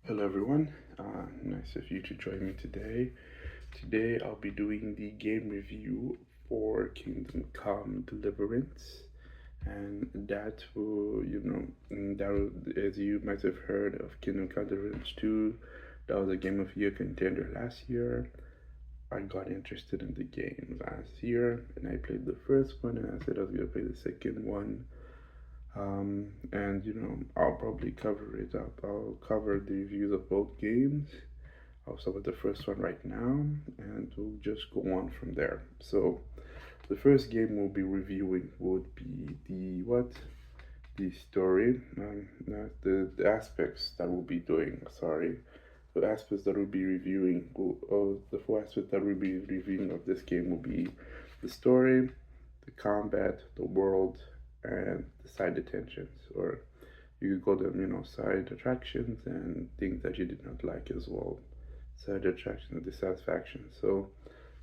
Hello everyone, nice of you to join me today. Today I'll be doing the game review for Kingdom Come Deliverance, and that will, as you might have heard of Kingdom Come Deliverance 2, that was a Game of Year contender last year. I got interested in the game last year, and I played the first one, and I said I was gonna play the second one. And I'll probably cover it up. I'll cover the reviews of both games. I'll start with the first one right now, and we'll just go on from there. So, the first game we'll be reviewing would be the what? The story, the aspects that we'll be doing. Sorry, the aspects that we'll be reviewing. The four aspects that we'll be reviewing of this game will be the story, the combat, the world, and the side attentions, or you could call them, side attractions and things that you did not like as well. Side attractions and dissatisfaction. So,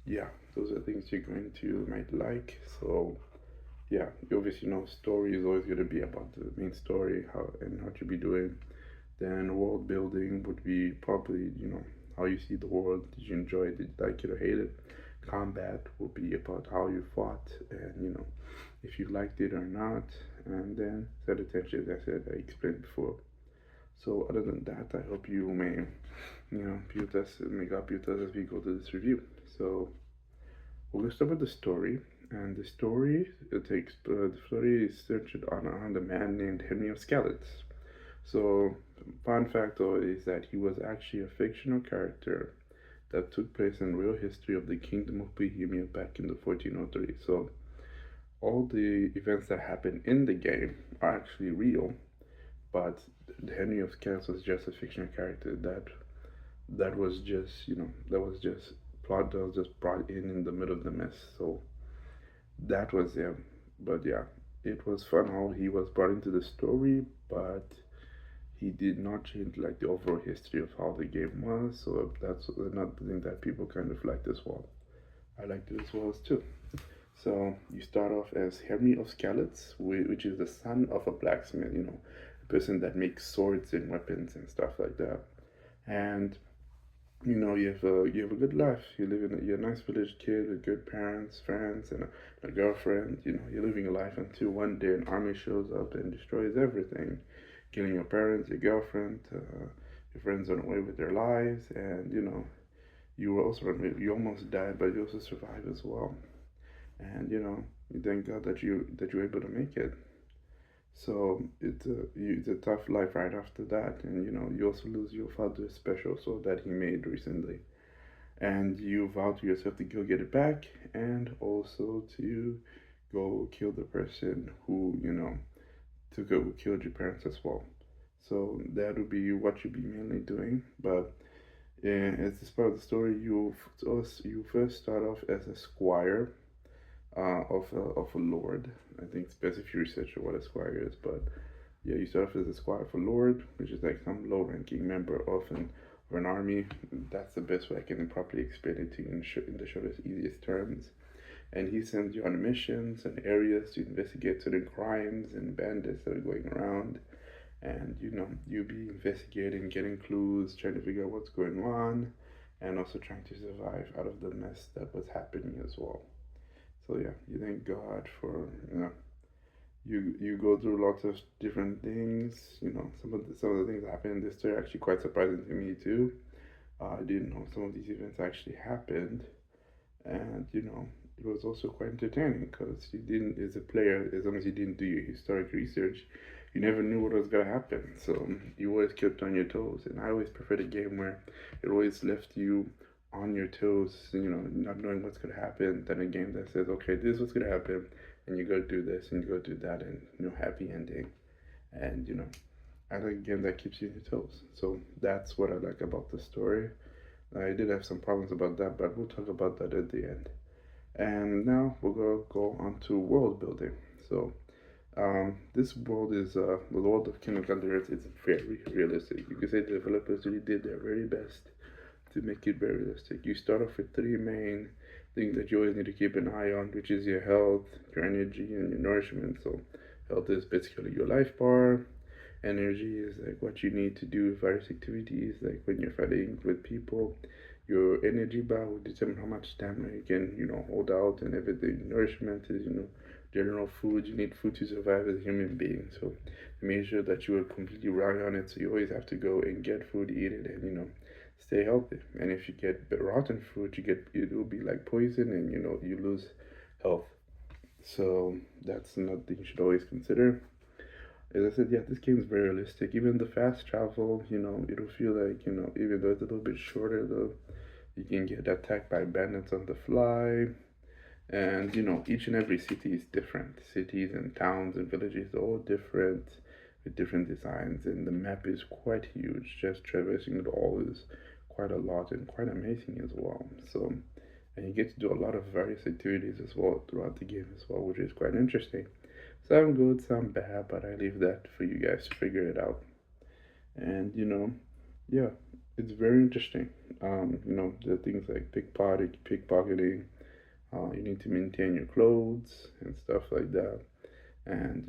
yeah, those are things you're going to might like. So, yeah, you obviously know story is always going to be about the main story, how and how you be doing. Then world building would be probably, how you see the world. Did you enjoy it? Did you like it or hate it? Combat will be about how you fought and, if you liked it or not. And then set attention, as I said, I explained before. So other than that, I hope you may, build us, make up build us as we go to this review. So we're gonna start with the story, and the story is centered on a man named Henry of Skalitz. So fun fact though is that he was actually a fictional character that took place in real history of the Kingdom of Bohemia back in the 1403. So all the events that happen in the game are actually real, but Henry of Skalitz was just a fictional character that was just that was just plot that was just brought in the middle of the mess. So that was him. But yeah, it was fun how he was brought into the story, but he did not change like the overall history of how the game was. So that's another thing that people kind of liked as well. I liked it as well as too. So you start off as Henry of Skalitz, which is the son of a blacksmith, a person that makes swords and weapons and stuff like that. And you have a good life. You're a nice village kid with good parents, friends, and a girlfriend. You're living a life until one day an army shows up and destroys everything, killing your parents, your girlfriend, your friends run away with their lives, and you almost died, but you also survived as well. And you thank God that you were able to make it. So it's a tough life right after that, and you also lose your father's special soul that he made recently, and you vow to yourself to go get it back, and also to go kill the person who to go killed your parents as well. So that would be what you'd be mainly doing, but as this part of the story, you first start off as a squire of a lord. I think it's best if you research what a squire is, but yeah, you start off as a squire of a lord, which is like some low-ranking member of an army. That's the best way I can properly explain it to you in the shortest, easiest terms. And he sends you on missions and areas to investigate certain crimes and bandits that are going around. And you'll be investigating, getting clues, trying to figure out what's going on, and also trying to survive out of the mess that was happening as well. So yeah, you thank God for you go through lots of different things. Some of the things that happen in this story are actually quite surprising to me too. I didn't know some of these events actually happened, and it was also quite entertaining because you didn't, as a player, as long as you didn't do your historic research, you never knew what was gonna happen. So you always kept on your toes, and I always preferred a game where it always left you on your toes, not knowing what's gonna happen, than a game that says, okay, this is what's gonna happen, and you go do this and you go do that, and happy ending. And I like a game that keeps you on your toes. So that's what I like about the story. I did have some problems about that, but we'll talk about that at the end. And now we're gonna go on to world building. So this world is the world of Kingdom Come Earth is very realistic. You could say the developers really did their very best to make it very realistic. You start off with three main things that you always need to keep an eye on, which is your health, your energy, and your nourishment. So health is basically your life bar, Energy is like what you need to do various activities. Like when you're fighting with people, your energy bar will determine how much stamina you can, hold out and everything. Nourishment is, general food. You need food to survive as a human being. So make sure that you are completely rely on it. So you always have to go and get food, eat it, and stay healthy. And if you get rotten food, it will be like poison, and you lose health. So that's another thing you should always consider. As I said, yeah, this game is very realistic. Even the fast travel, it'll feel like, even though it's a little bit shorter, though, you can get attacked by bandits on the fly. And, each and every city is different. Cities and towns and villages are all different with different designs. And the map is quite huge. Just traversing it all is quite a lot and quite amazing as well. So, and you get to do a lot of various activities as well throughout the game as well, which is quite interesting. Some good, some bad, but I leave that for you guys to figure it out. And yeah, it's very interesting. The things like pickpocketing. You need to maintain your clothes and stuff like that. And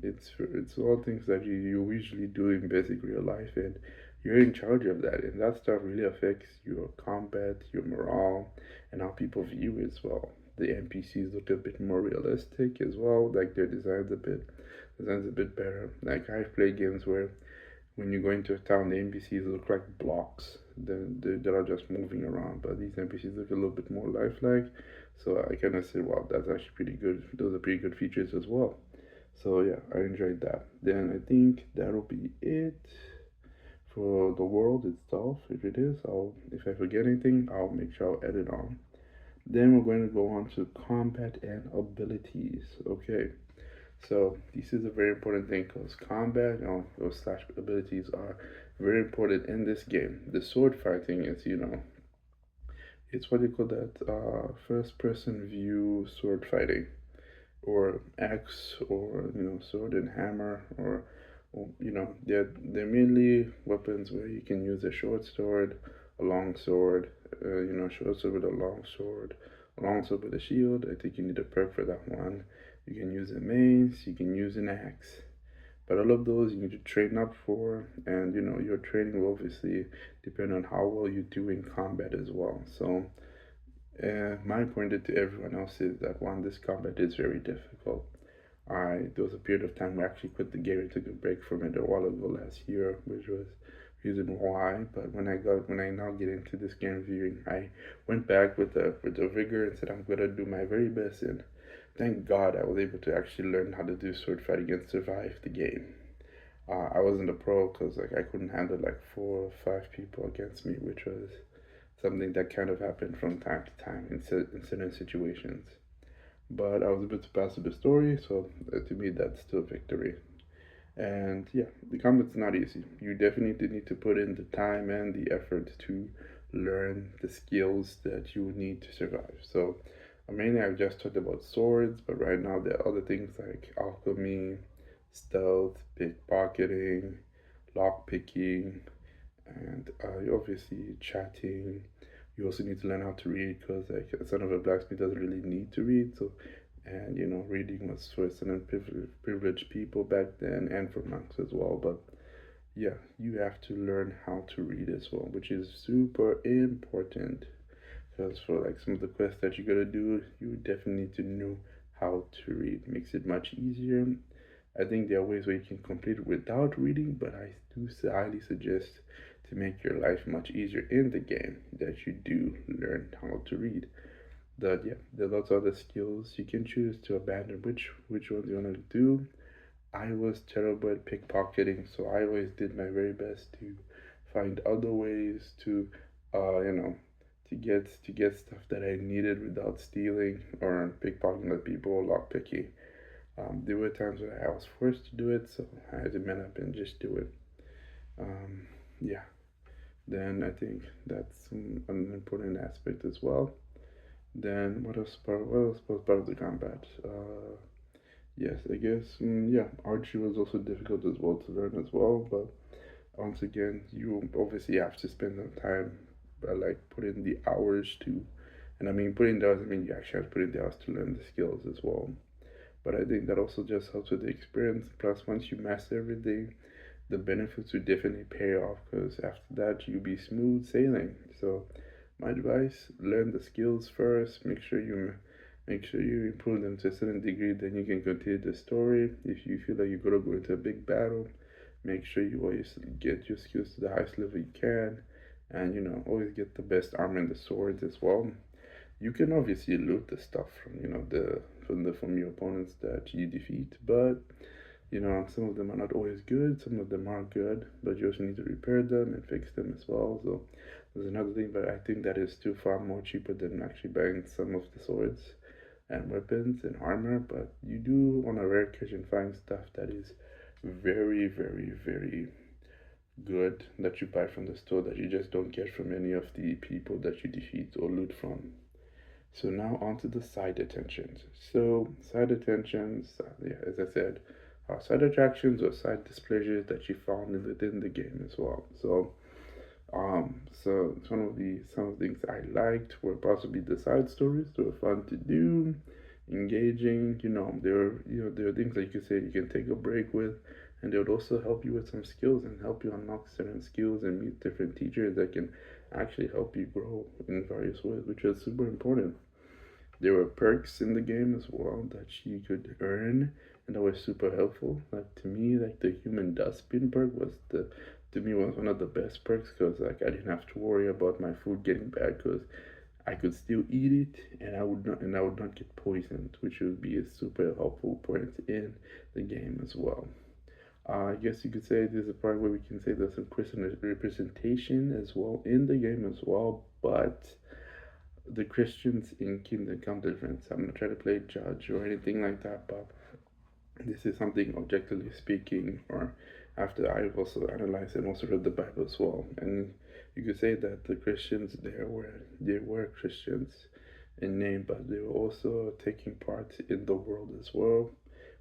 it's all things that you usually do in basic real life, and you're in charge of that. And that stuff really affects your combat, your morale, and how people view it as well. The NPCs look a bit more realistic as well, like their designs a bit better. Like I've played games where when you go into a town, the NPCs look like blocks that are just moving around, but these NPCs look a little bit more lifelike. So I kind of said, wow, that's actually pretty good. Those are pretty good features as well. So yeah, I enjoyed that. Then I think that'll be it for the world itself. If it is, if I forget anything, I'll make sure I'll edit on. Then we're going to go on to combat and abilities. Okay, so this is a very important thing because combat or slash abilities are very important in this game. The sword fighting is, it's what you call that first person view sword fighting, or axe, or sword and hammer, or they're mainly weapons where you can use a short sword, a long sword, short sword with a long sword with a shield. I think you need a perk for that one. You can use a mace, you can use an axe, but all of those you need to train up for, and your training will obviously depend on how well you do in combat as well. So my pointed to everyone else is that one, this combat is very difficult. There was a period of time where I actually quit the game and took a break from it a while ago last year, which was reason why. But when I now get into this game reviewing, I went back with a vigor and said I'm gonna do my very best. And thank God I was able to actually learn how to do sword fighting and survive the game. I wasn't a pro because like I couldn't handle like 4 or 5 people against me, which was something that kind of happened from time to time in certain situations. But I was able to pass through the story, so to me that's still victory. And yeah, the combat's not easy. You definitely need to put in the time and the effort to learn the skills that you need to survive. So mainly I've just talked about swords, but right now there are other things like alchemy, stealth, pickpocketing, lockpicking, and obviously chatting. You also need to learn how to read because like a son of a blacksmith doesn't really need to read. So and reading was for certain privileged people back then and for monks as well. But yeah, you have to learn how to read as well, which is super important because for like some of the quests that you gotta do, you definitely need to know how to read. It makes it much easier. I think there are ways where you can complete it without reading, but I do highly suggest to make your life much easier in the game that you do learn how to read. That yeah, there are lots of other skills you can choose to abandon which ones you want to do. I was terrible at pickpocketing, so I always did my very best to find other ways to you know to get stuff that I needed without stealing or pickpocketing other people or lockpicking. There were times when I was forced to do it, so I had to man up and just do it. Um, yeah, then I think that's an important aspect as well. Then what else was part of the combat? Yes, I guess yeah, archery was also difficult as well to learn as well. But once again, you obviously have to spend some time, like put in the hours to, and I mean put in the hours. I mean you actually have to put in the hours to learn the skills as well. But I think that also just helps with the experience. Plus, once you master everything, the benefits will definitely pay off, because after that you'll be smooth sailing. So my advice: learn the skills first. Make sure you improve them to a certain degree. Then you can continue the story. If you feel like you're gonna go into a big battle, make sure you always get your skills to the highest level you can, and always get the best armor and the swords as well. You can obviously loot the stuff from the from your opponents that you defeat, but some of them are not always good, some of them are good, but you also need to repair them and fix them as well. So there's another thing, but I think that is still far more cheaper than actually buying some of the swords and weapons and armor. But you do on a rare occasion find stuff that is very, very, very good that you buy from the store that you just don't get from any of the people that you defeat or loot from. So now on to the side attentions. So side attentions, yeah, as I said, are side attractions or side displeasures that you found within the game as well. So some of the things I liked were possibly the side stories. They were fun to do, engaging. There are things that you can say you can take a break with, and they would also help you with some skills and help you unlock certain skills and meet different teachers that can actually help you grow in various ways, which is super important. There were perks in the game as well that you could earn, and that was super helpful. Like to me, like the human dustbin perk was one of the best perks, because like I didn't have to worry about my food getting bad, because I could still eat it and I would not get poisoned, which would be a super helpful point in the game as well. I guess you could say there's a part where we can say there's some Christian representation as well in the game as well, but the Christians in Kingdom Come Deliverance. I'm not trying to play judge or anything like that, but this is something objectively speaking, or after I've also analyzed and also read the Bible as well. And you could say that the Christians there were Christians in name, but they were also taking part in the world as well,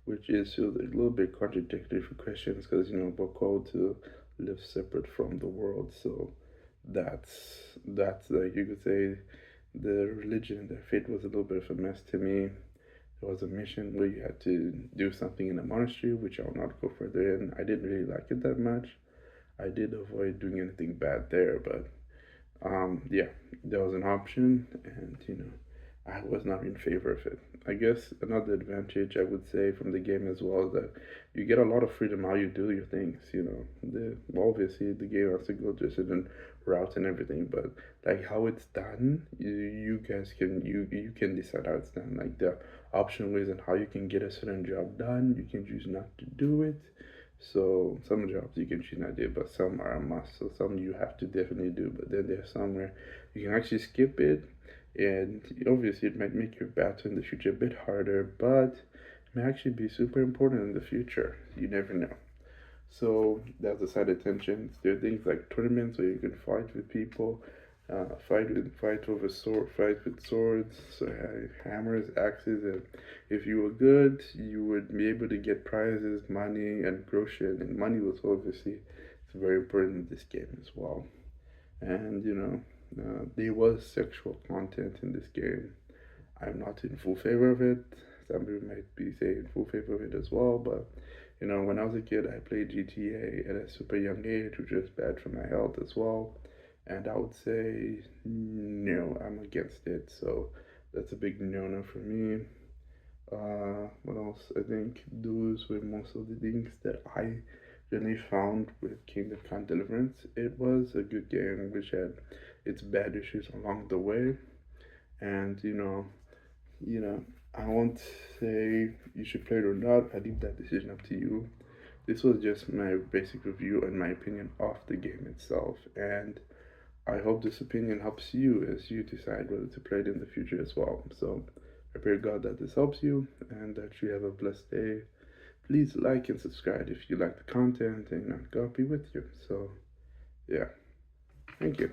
which is a little bit contradictory for Christians, because we're called to live separate from the world. So that's like you could say the religion and their faith was a little bit of a mess to me. There was a mission where you had to do something in a monastery, which I'll not go further in. I didn't really like it that much. I did avoid doing anything bad there, but yeah, there was an option, and I was not in favor of it. I guess another advantage I would say from the game as well is that you get a lot of freedom how you do your things. Obviously the game has to go to a certain route and everything, but like how it's done, you guys can decide how it's done. Like the option ways and how you can get a certain job done. You can choose not to do it. So some jobs you can choose not to do, but some are a must. So some you have to definitely do, but then there's some where you can actually skip it, and obviously it might make your battle in the future a bit harder, but it may actually be super important in the future. You never know. So that's the side attentions. There are things like tournaments where you can fight with people, fight over fight with swords, so hammers, axes, and if you were good, you would be able to get prizes, money, and grocery. And money was obviously it's very important in this game as well. And there was sexual content in this game. I'm not in full favor of it. Some people might be saying full favor of it as well, but when I was a kid, I played GTA at a super young age, which was bad for my health as well. And I would say no, I'm against it. So that's a big no-no for me. What else? I think those were most of the things that I really found with Kingdom Come Deliverance. It was a good game which had its bad issues along the way, and I won't say you should play it or not. I leave that decision up to you. This was just my basic review and my opinion of the game itself, and I hope this opinion helps you as you decide whether to play it in the future as well. So I pray God that this helps you and that you have a blessed day. Please like and subscribe if you like the content, and God be with you. So yeah, thank you.